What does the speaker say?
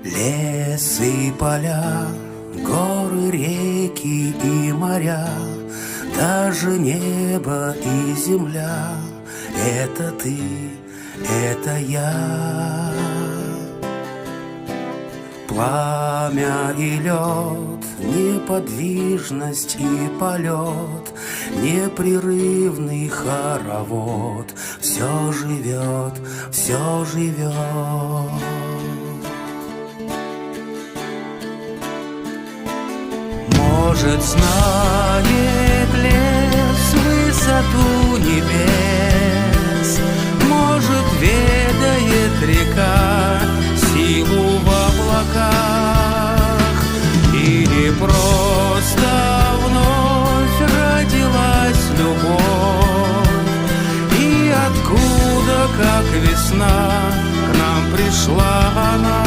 Лес и поля, горы, реки и моря, даже небо и земля — это ты, это я. Пламя и лед, неподвижность и полет, непрерывный хоровод, все живет, все живет. Может, знает лес высоту небес, может, ведает река силу в облаках, или просто вновь родилась любовь, и откуда, как весна, к нам пришла она.